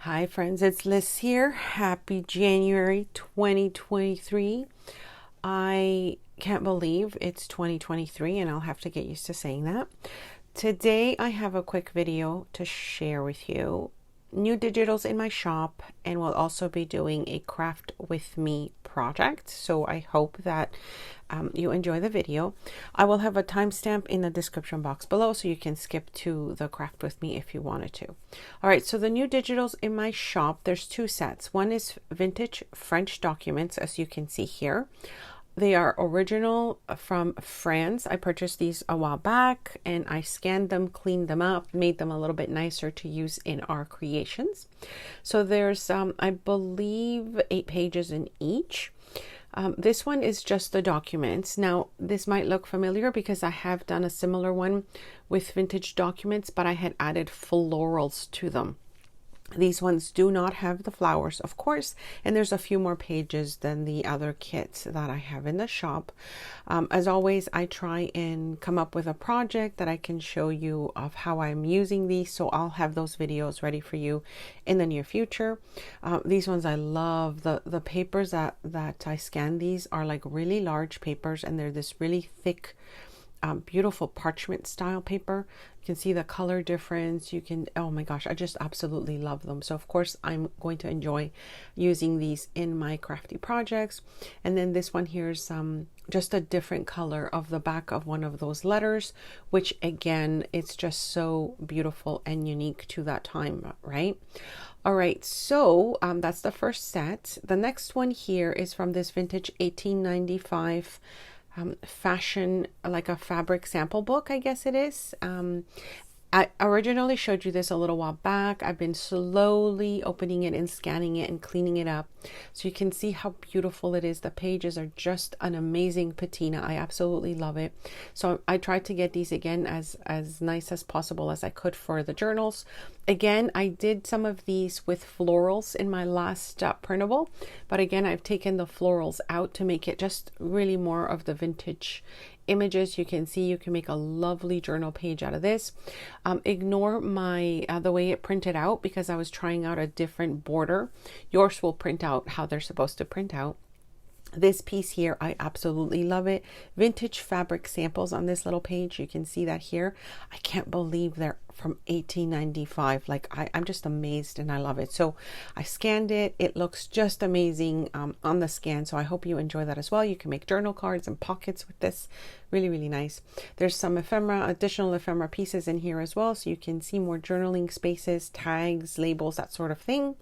Hi friends, it's Liz here. Happy January 2023. I can't believe it's 2023 and I'll have to get used to saying that. Today I have a quick video to share with you. New digitals in my shop, and we'll also be doing a craft with me project. So I hope that you enjoy the video. I will have a timestamp in the description box below so you can skip to the craft with me if you wanted to. All right, so the new digitals in my shop, there's two sets. One is vintage French documents, as you can see here. They are original from France. I purchased these a while back and I scanned them, cleaned them up, made them a little bit nicer to use in our creations. So there's, I believe, 8 pages in each. This one is just the documents. Now, this might look familiar because I have done a similar one with vintage documents, but I had added florals to them. These ones do not have the flowers, of course, and there's a few more pages than the other kits that I have in the shop. As always, I try and come up with a project that I can show you of how I'm using these, so I'll have those videos ready for you in the near future. These ones I love. The papers that I scan these are like really large papers, and they're this really thick, beautiful parchment style paper. You can see the color difference. You can, oh my gosh, I just absolutely love them. So of course I'm going to enjoy using these in my crafty projects. And then this one here's just a different color of the back of one of those letters, which again, it's just so beautiful and unique to that time, right? All right, so that's the first set. The next one here is from this vintage 1895 fashion, like a fabric sample book, I guess it is. I originally showed you this a little while back. I've been slowly opening it and scanning it and cleaning it up so you can see how beautiful it is. The pages are just an amazing patina. I absolutely love it. So I tried to get these again as nice as possible as I could for the journals. Again, I did some of these with florals in my last printable, but again, I've taken the florals out to make it just really more of the vintage images. You can see you can make a lovely journal page out of this. Ignore my the way it printed out because I was trying out a different border. Yours will print out how they're supposed to print out. This piece here, I absolutely love it. Vintage fabric samples on this little page. You can see that here. I can't believe they're from 1895. Like I'm just amazed and I love it. So I scanned it. It looks just amazing on the scan. So I hope you enjoy that as well. You can make journal cards and pockets with this. Really, really nice. There's some additional ephemera pieces in here as well. So you can see more journaling spaces, tags, labels, that sort of thing.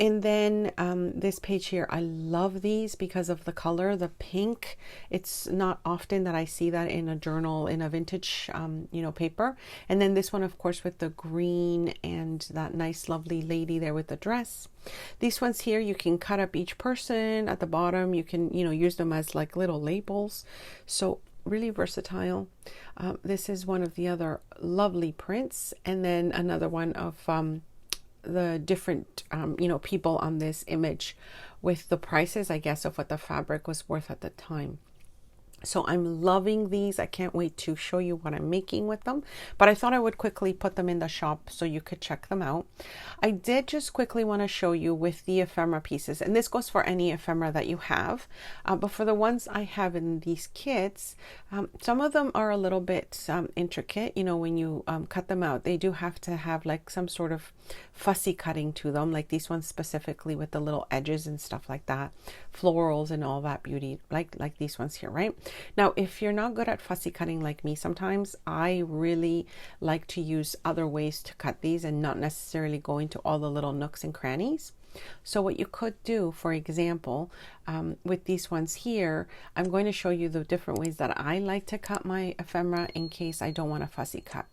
And then this page here, I love these because of the color, the pink. It's not often that I see that in a journal, in a vintage, paper. And then this one, of course, with the green and that nice, lovely lady there with the dress. These ones here, you can cut up each person at the bottom. You can, use them as like little labels. So really versatile. This is one of the other lovely prints. And then another one of the different people on this image with the prices, I guess, of what the fabric was worth at the time. So I'm loving these. I can't wait to show you what I'm making with them, but I thought I would quickly put them in the shop so you could check them out. I did just quickly want to show you with the ephemera pieces, and this goes for any ephemera that you have, but for the ones I have in these kits, some of them are a little bit intricate. When you cut them out, they do have to have like some sort of fussy cutting to them, like these ones specifically with the little edges and stuff like that, florals and all that beauty, like these ones here, right? Now, if you're not good at fussy cutting like me, sometimes I really like to use other ways to cut these and not necessarily go into all the little nooks and crannies. So what you could do, for example, with these ones here, I'm going to show you the different ways that I like to cut my ephemera in case I don't want a fussy cut.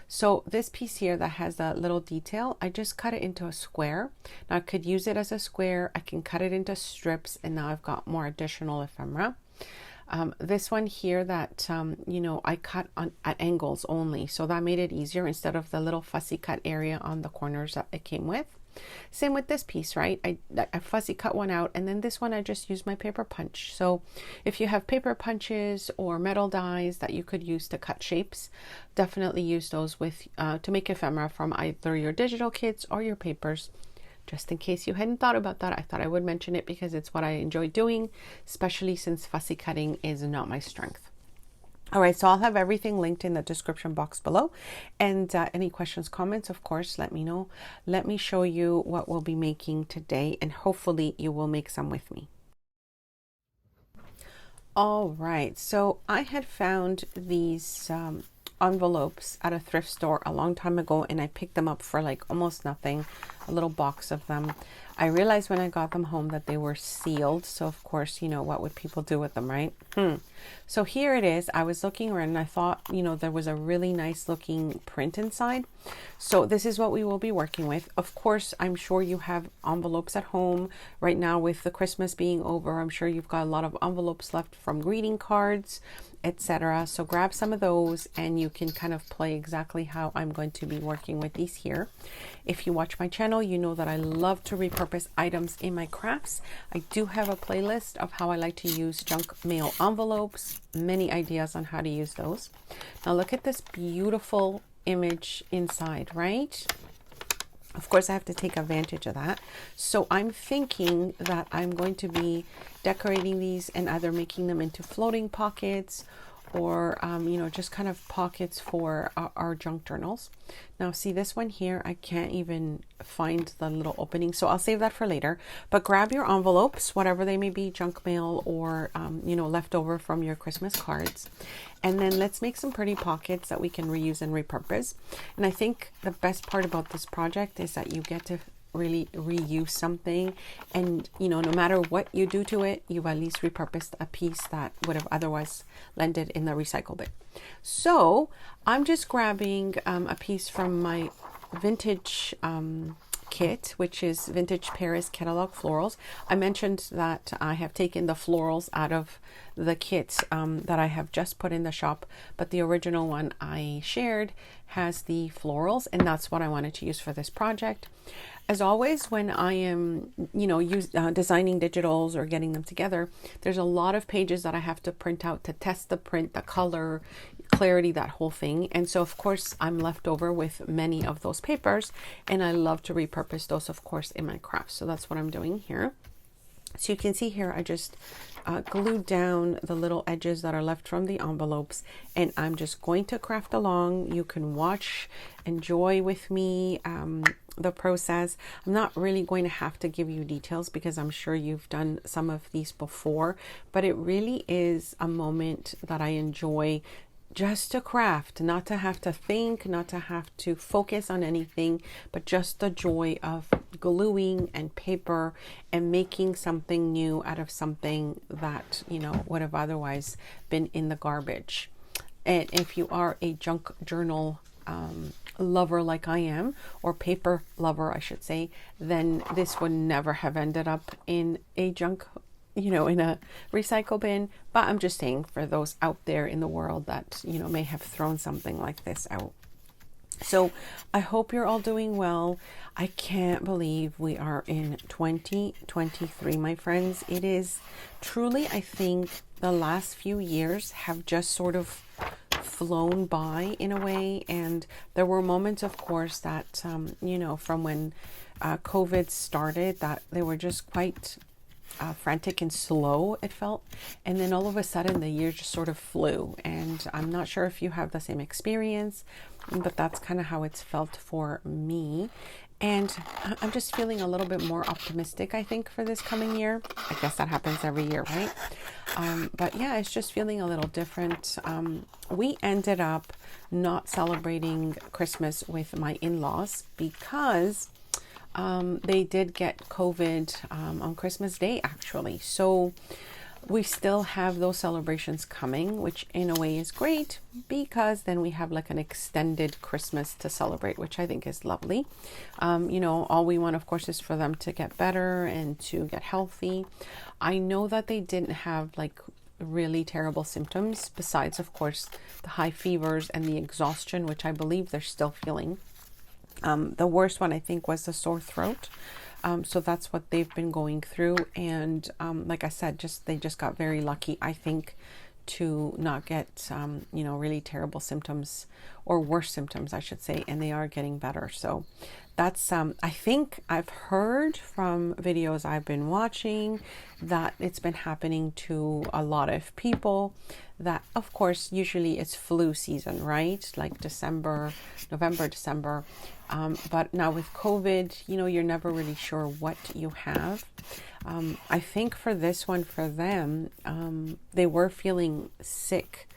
So this piece here that has that little detail, I just cut it into a square. Now I could use it as a square. I can cut it into strips, and now I've got more additional ephemera. This one here that, I cut at angles only. So that made it easier instead of the little fussy cut area on the corners that it came with. Same with this piece, right? I fussy cut one out, and then this one I just used my paper punch. So if you have paper punches or metal dies that you could use to cut shapes, definitely use those with to make ephemera from either your digital kits or your papers. just in case you hadn't thought about that, I thought I would mention it because it's what I enjoy doing, especially since fussy cutting is not my strength. All right, so I'll have everything linked in the description box below. And any questions, comments, of course, let me know. Let me show you what we'll be making today, and hopefully you will make some with me. All right, so I had found these envelopes at a thrift store a long time ago, and I picked them up for like almost nothing, a little box of them. I realized when I got them home that they were sealed, so of course, you know, what would people do with them, right? So here it is. I was looking around and I thought, you know, there was a really nice looking print inside. So this is what we will be working with. Of course, I'm sure you have envelopes at home right now with the Christmas being over. I'm sure you've got a lot of envelopes left from greeting cards, etc. So grab some of those and you can kind of play exactly how I'm going to be working with these here. If you watch my channel, you know that I love to repurpose items in my crafts. I do have a playlist of how I like to use junk mail envelopes, many ideas on how to use those. Now look at this beautiful image inside, right? Of course, I have to take advantage of that. So I'm thinking that I'm going to be decorating these and either making them into floating pockets or, you know, just kind of pockets for our junk journals. Now, see this one here, I can't even find the little opening, so I'll save that for later. But grab your envelopes, whatever they may be, junk mail or, you know, leftover from your Christmas cards. And then let's make some pretty pockets that we can reuse and repurpose. And I think the best part about this project is that you get to really reuse something, and you know, no matter what you do to it, you've at least repurposed a piece that would have otherwise landed in the recycle bin. So I'm just grabbing a piece from my vintage kit, which is Vintage Paris Catalog Florals. I mentioned that I have taken the florals out of the kit that I have just put in the shop, but the original one I shared has the florals, and that's what I wanted to use for this project. As always, when I am, you know, designing digitals or getting them together, there's a lot of pages that I have to print out to test the print, the color, clarity, that whole thing. And so, of course, I'm left over with many of those papers, and I love to repurpose those, of course, in my crafts. So that's what I'm doing here. So you can see here, I just glued down the little edges that are left from the envelopes, and I'm just going to craft along. You can watch, enjoy with me the process. I'm not really going to have to give you details because I'm sure you've done some of these before, but it really is a moment that I enjoy, just to craft, not to have to think, not to have to focus on anything, but just the joy of gluing and paper and making something new out of something that, you know, would have otherwise been in the garbage. And if you are a junk journal lover like I am, or paper lover, I should say, then this would never have ended up in a junk, you know, in a recycle bin. But I'm just saying, for those out there in the world that, you know, may have thrown something like this out. So I hope you're all doing well. I can't believe we are in 2023, my friends. It is truly, I think the last few years have just sort of flown by in a way. And there were moments, of course, that, you know, from when COVID started, that they were just quite frantic and slow, it felt. And then all of a sudden the year just sort of flew. And I'm not sure if you have the same experience, but that's kind of how it's felt for me. And I'm just feeling a little bit more optimistic, I think, for this coming year. I guess that happens every year, right? But yeah, it's just feeling a little different. We ended up not celebrating Christmas with my in-laws because they did get COVID on Christmas Day, actually. So we still have those celebrations coming, which in a way is great because then we have like an extended Christmas to celebrate, which I think is lovely. You know, all we want, of course, is for them to get better and to get healthy. I know that they didn't have like really terrible symptoms besides, of course, the high fevers and the exhaustion, which I believe they're still feeling. The worst one, I think, was the sore throat. So that's what they've been going through. And like I said, they just got very lucky, I think, to not get, you know, really terrible symptoms, or worse symptoms, I should say, and they are getting better. So that's I think I've heard from videos I've been watching that it's been happening to a lot of people. That, of course, usually it's flu season, right? Like December, November, December. But now with COVID, you know, you're never really sure what you have. I think for this one, for them, they were feeling sick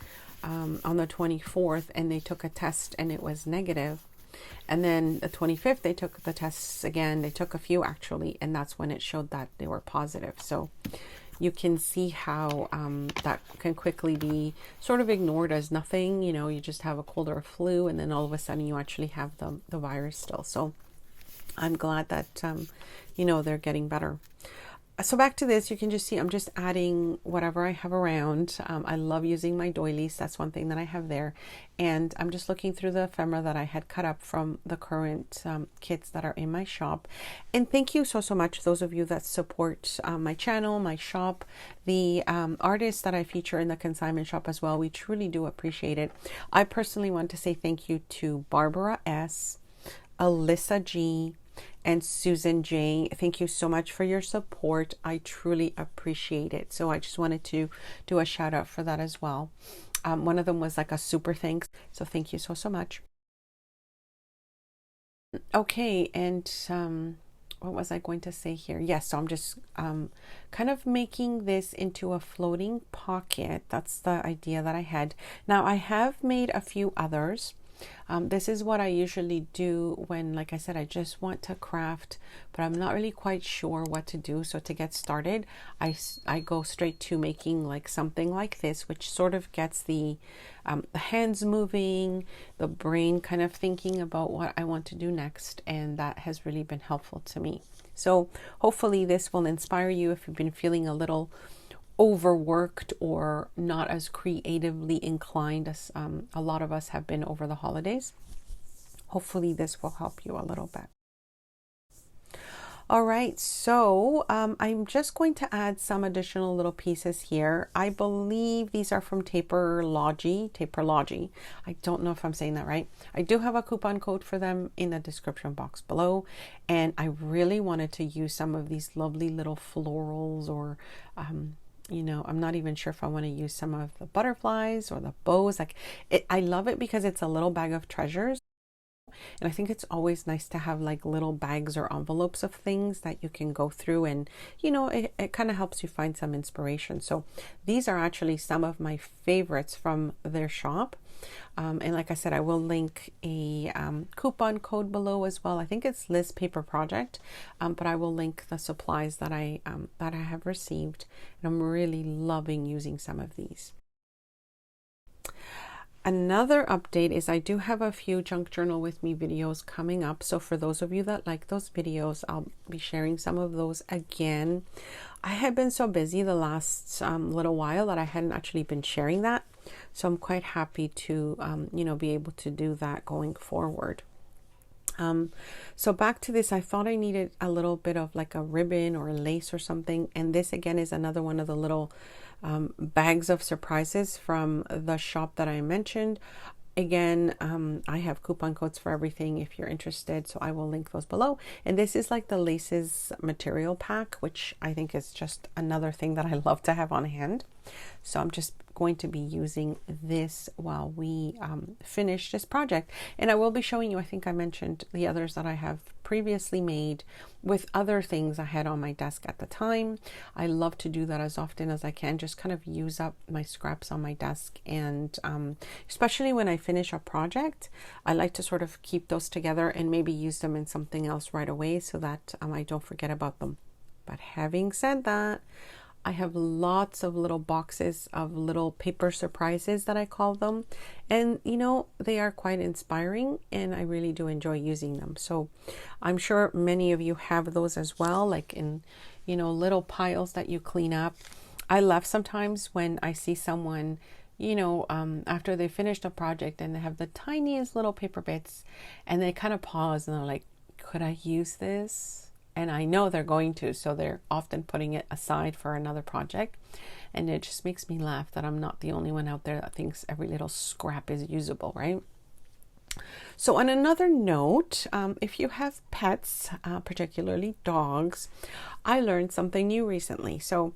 on the 24th, and they took a test and it was negative. And then the 25th, they took the tests again. They took a few actually, and that's when it showed that they were positive. So you can see how that can quickly be sort of ignored as nothing. You know, you just have a cold or a flu, and then all of a sudden you actually have the virus still. So I'm glad that, you know, they're getting better. So back to this, you can just see I'm just adding whatever I have around. I love using my doilies. That's one thing that I have there. And I'm just looking through the ephemera that I had cut up from the current kits that are in my shop. And thank you so much, those of you that support my channel, my shop, the artists that I feature in the consignment shop as well. We truly do appreciate it. I personally want to say thank you to Barbara S., Alyssa G., and Susan J. Thank you so much for your support. I truly appreciate it. So I just wanted to do a shout out for that as well. One of them was like a super thanks. So thank you so much. Okay, and what was I going to say here? Yes, so I'm just kind of making this into a floating pocket. That's the idea that I had. Now I have made a few others. This is what I usually do when, like I said, I just want to craft, but I'm not really quite sure what to do. So to get started, I go straight to making like something like this, which sort of gets the hands moving, the brain kind of thinking about what I want to do next. And that has really been helpful to me. So hopefully this will inspire you if you've been feeling a little overworked or not as creatively inclined as a lot of us have been over the holidays. Hopefully this will help you a little bit. All right, so I'm just going to add some additional little pieces here. I believe these are from Taperlogy. I don't know if I'm saying that right. I do have a coupon code for them in the description box below, and I really wanted to use some of these lovely little florals or you know, I'm not even sure if I want to use some of the butterflies or the bows. Like I love it because it's a little bag of treasures. And I think it's always nice to have like little bags or envelopes of things that you can go through, and you know, it kind of helps you find some inspiration. So these are actually some of my favorites from their shop. And like I said, I will link a coupon code below as well. I think it's Liz Paper Project, but I will link the supplies that I have received, and I'm really loving using some of these. Another update is I do have a few Junk Journal with Me videos coming up. So for those of you that like those videos, I'll be sharing some of those again. I have been so busy the last little while that I hadn't actually been sharing that. So I'm quite happy to, you know, be able to do that going forward. So back to this, I thought I needed a little bit of like a ribbon or a lace or something. And this again is another one of the little bags of surprises from the shop that I mentioned. Again, I have coupon codes for everything if you're interested, so I will link those below. And this is like the laces material pack, which I think is just another thing that I love to have on hand. So I'm just going to be using this while we finish this project. And I will be showing you, I think I mentioned the others that I have previously made with other things I had on my desk at the time. I love to do that as often as I can, just kind of use up my scraps on my desk. And especially when I finish a project, I like to sort of keep those together and maybe use them in something else right away so that I don't forget about them. But having said that, I have lots of little boxes of little paper surprises that I call them. And, you know, they are quite inspiring and I really do enjoy using them. So I'm sure many of you have those as well, like in, you know, little piles that you clean up. I love sometimes when I see someone, you know, after they finished a project and they have the tiniest little paper bits and they kind of pause and they're like, could I use this? And I know they're going to, so they're often putting it aside for another project. And it just makes me laugh that I'm not the only one out there that thinks every little scrap is usable, right? So on another note, if you have pets, particularly dogs, I learned something new recently. So,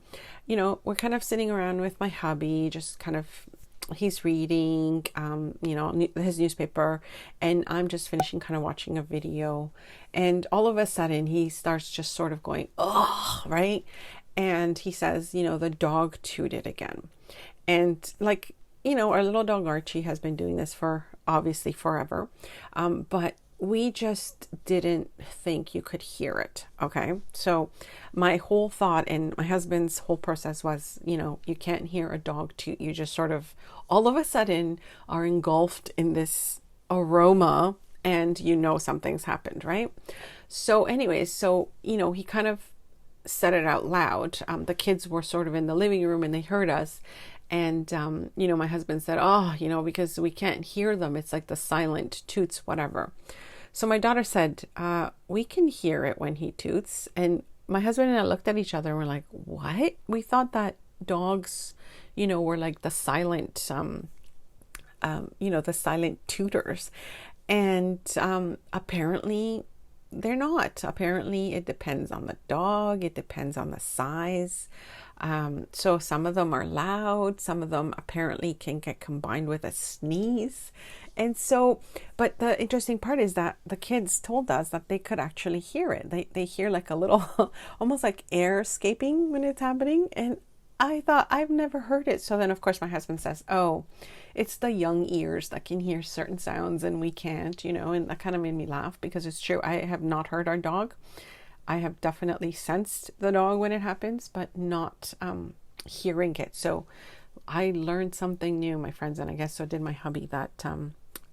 we're kind of sitting around with my hubby, just kind of, he's reading, his newspaper, and I'm just finishing kind of watching a video. And all of a sudden he starts just sort of going, oh, right? And he says, the dog tooted again. And like, our little dog Archie has been doing this for obviously forever. But we just didn't think you could hear it. Okay. So my whole thought and my husband's whole process was, you can't hear a dog toot. You just sort of all of a sudden are engulfed in this aroma and something's happened, right? So anyways, he kind of said it out loud. The kids were sort of in the living room and they heard us. And, my husband said, oh, because we can't hear them. It's like the silent toots, whatever. So my daughter said, we can hear it when he toots. And my husband and I looked at each other and we're like, what? We thought that dogs, were like the silent, the silent tutors. And apparently they're not. Apparently it depends on the dog. It depends on the size. So some of them are loud. Some of them apparently can get combined with a sneeze. And so, but the interesting part is that the kids told us that they could actually hear it. They hear like a little, almost like air escaping when it's happening. And I thought, I've never heard it. So then of course my husband says, oh, it's the young ears that can hear certain sounds and we can't, and that kind of made me laugh because it's true. I have not heard our dog. I have definitely sensed the dog when it happens, but not hearing it. So I learned something new, my friends, and I guess so did my hubby, that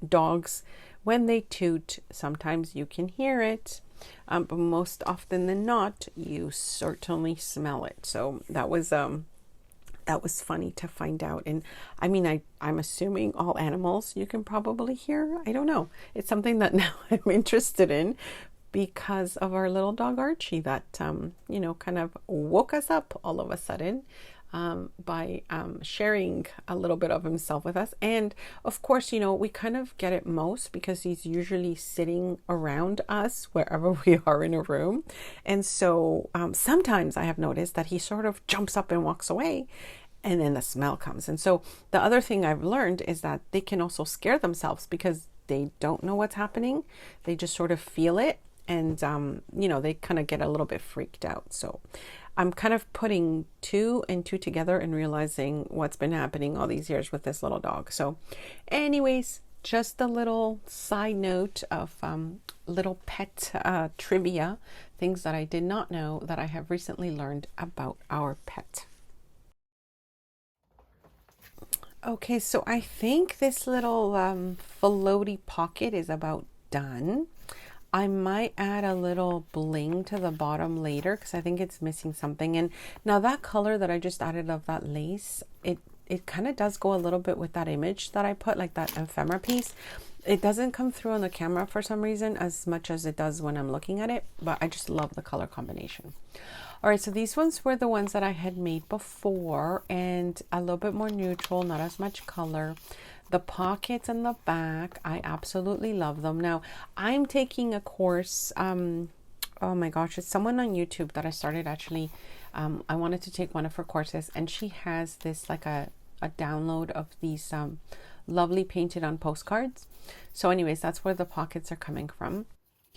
dogs, when they toot, sometimes you can hear it, but most often than not, you certainly smell it. So that was funny to find out. And I mean, I'm assuming all animals you can probably hear. I don't know. It's something that now I'm interested in, because of our little dog Archie that, kind of woke us up all of a sudden by sharing a little bit of himself with us. And of course, we kind of get it most because he's usually sitting around us wherever we are in a room. And so sometimes I have noticed that he sort of jumps up and walks away. And then the smell comes. And so the other thing I've learned is that they can also scare themselves because they don't know what's happening. They just sort of feel it. And, they kind of get a little bit freaked out. So I'm kind of putting two and two together and realizing what's been happening all these years with this little dog. So anyways, just a little side note of little pet trivia, things that I did not know that I have recently learned about our pet. Okay, so I think this little floaty pocket is about done. I might add a little bling to the bottom later because I think it's missing something. And now that color that I just added of that lace, it kind of does go a little bit with that image that I put, like that ephemera piece. It doesn't come through on the camera for some reason as much as it does when I'm looking at it, but I just love the color combination. All right, so these ones were the ones that I had made before and a little bit more neutral, not as much color. The pockets and the back, I absolutely love them. Now, I'm taking a course, oh my gosh, it's someone on YouTube that I started actually. I wanted to take one of her courses, and she has this like a download of these lovely painted on postcards. So anyways, that's where the pockets are coming from.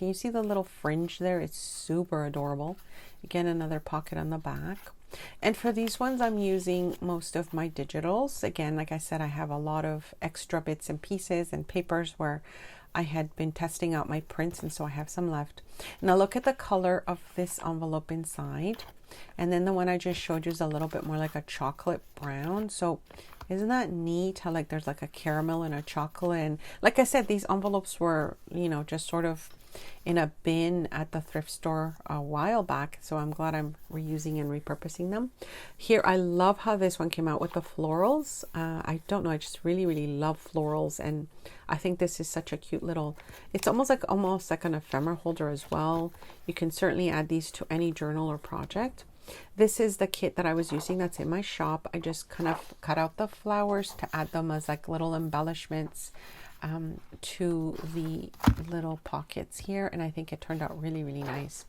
Can you see the little fringe there? It's super adorable. Again, another pocket on the back. And for these ones, I'm using most of my digitals. Again, like I said, I have a lot of extra bits and pieces and papers where I had been testing out my prints, and so I have some left. Now look at the color of this envelope inside. And then the one I just showed you is a little bit more like a chocolate brown. So isn't that neat how like there's like a caramel and a chocolate? And like I said, these envelopes were, just sort of in a bin at the thrift store a while back, so I'm glad I'm reusing and repurposing them. Here, I love how this one came out with the florals. I don't know, I just really love florals, and I think this is such a cute little, it's almost like an ephemera holder as well. You can certainly add these to any journal or project. This is the kit that I was using that's in my shop. I just kind of cut out the flowers to add them as like little embellishments. to the little pockets here, and I think it turned out really, really nice.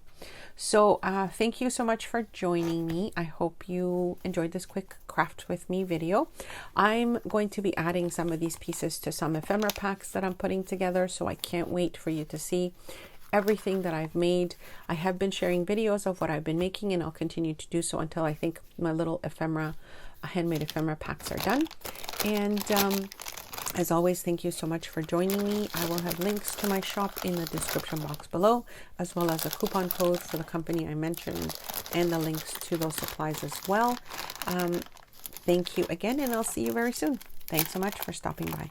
So thank you so much for joining me. I hope you enjoyed this quick craft with me video. I'm going to be adding some of these pieces to some ephemera packs that I'm putting together, so I can't wait for you to see everything that I've made. I have been sharing videos of what I've been making, and I'll continue to do so until I think my little ephemera, handmade ephemera packs are done. And as always, thank you so much for joining me. I will have links to my shop in the description box below, as well as a coupon code for the company I mentioned and the links to those supplies as well. Thank you again, and I'll see you very soon. Thanks so much for stopping by.